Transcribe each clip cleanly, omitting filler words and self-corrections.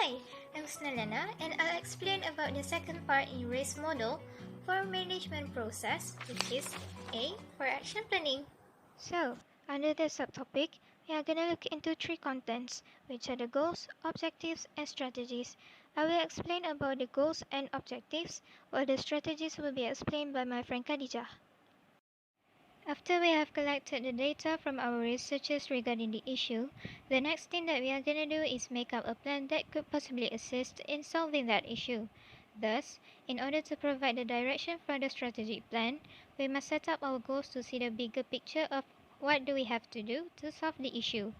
Hi, I'm Snellana and I'll explain about the second part in R.A.C.E model for management process, which is A for action planning. So, under the subtopic, we are going to look into three contents, which are the goals, objectives, and strategies. I will explain about the goals and objectives, while the strategies will be explained by my friend Khadija. After we have collected the data from our researchers regarding the issue, the next thing that we are going to do is make up a plan that could possibly assist in solving that issue. Thus, in order to provide the direction for the strategic plan, we must set up our goals to see the bigger picture of what do we have to do to solve the issue.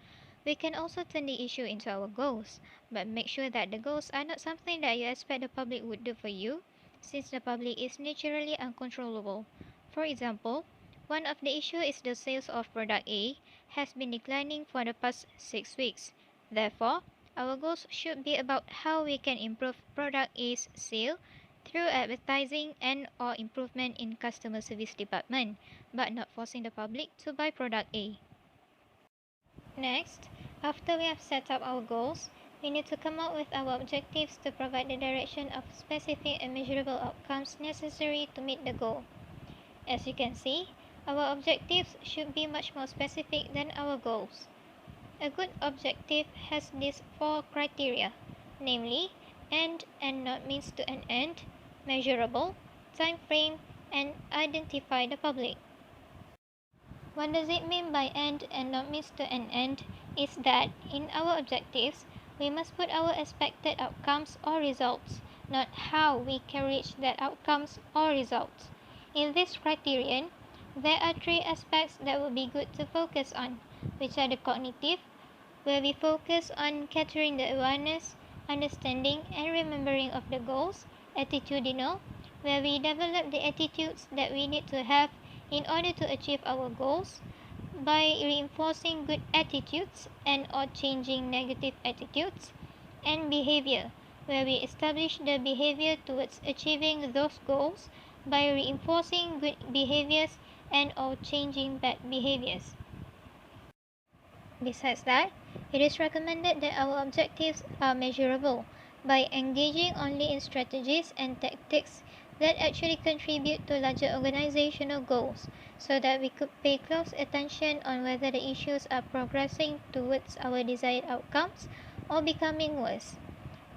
We can also turn the issue into our goals, but make sure that the goals are not something that you expect the public would do for you, since the public is naturally uncontrollable. For example, one of the issues is the sales of product A has been declining for the past 6 weeks. Therefore, our goals should be about how we can improve product A's sale through advertising and or improvement in customer service department, but not forcing the public to buy product A. Next, after we have set up our goals, we need to come up with our objectives to provide the direction of specific and measurable outcomes necessary to meet the goal. As you can see, our objectives should be much more specific than our goals. A good objective has these four criteria, namely end and not means to an end, measurable, time frame, and identify the public. What does it mean by end and not means to an end is that in our objectives, we must put our expected outcomes or results, not how we can reach that outcomes or results. In this criterion, there are three aspects that would be good to focus on, which are the cognitive, where we focus on capturing the awareness, understanding, and remembering of the goals, attitudinal, where we develop the attitudes that we need to have in order to achieve our goals by reinforcing good attitudes and or changing negative attitudes, and behavior, where we establish the behavior towards achieving those goals by reinforcing good behaviors and or changing bad behaviors. Besides that, it is recommended that our objectives are measurable by engaging only in strategies and tactics that actually contribute to larger organizational goals, so that we could pay close attention on whether the issues are progressing towards our desired outcomes or becoming worse.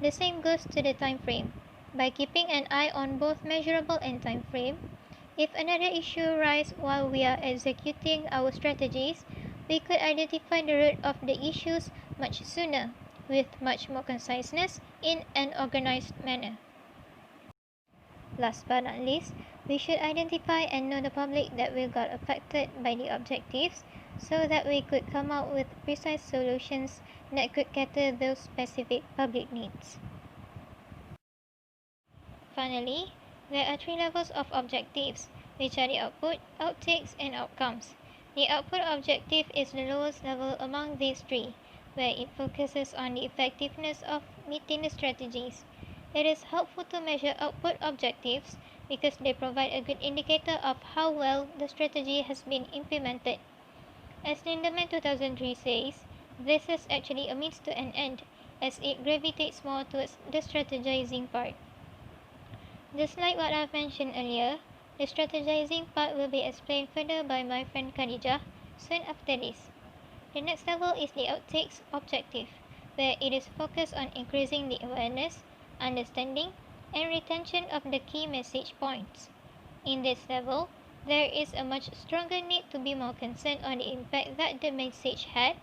The same goes to the time frame. By keeping an eye on both measurable and time frame, if another issue arises while we are executing our strategies, we could identify the root of the issues much sooner, with much more conciseness in an organized manner. Last but not least, we should identify and know the public that will got affected by the objectives, so that we could come up with precise solutions that could cater those specific public needs. Finally, there are three levels of objectives, which are the output, outtakes, and outcomes. The output objective is the lowest level among these three, where it focuses on the effectiveness of meeting the strategies. It is helpful to measure output objectives because they provide a good indicator of how well the strategy has been implemented. As Lindemann 2003 says, this is actually a means to an end, as it gravitates more towards the strategizing part. Just like what I've mentioned earlier, the strategizing part will be explained further by my friend Khadija soon after this. The next level is the outtakes objective, where it is focused on increasing the awareness, understanding, and retention of the key message points. In this level, there is a much stronger need to be more concerned on the impact that the message had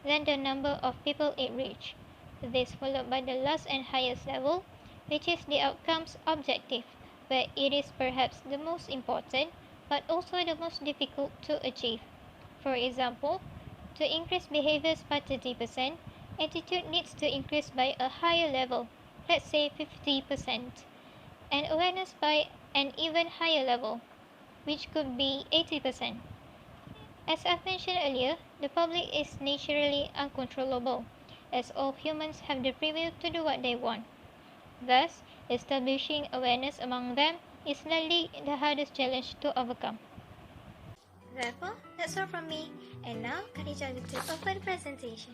than the number of people it reached. This followed by the last and highest level, which is the outcomes objective, where it is perhaps the most important but also the most difficult to achieve. For example, to increase behaviors by 30%, attitude needs to increase by a higher level, let's say 50%, and awareness by an even higher level, which could be 80%. As I've mentioned earlier, the public is naturally uncontrollable, as all humans have the free will to do what they want. Thus, establishing awareness among them is likely the hardest challenge to overcome. Therefore, that's all from me. And now, Khadija will take over the presentation.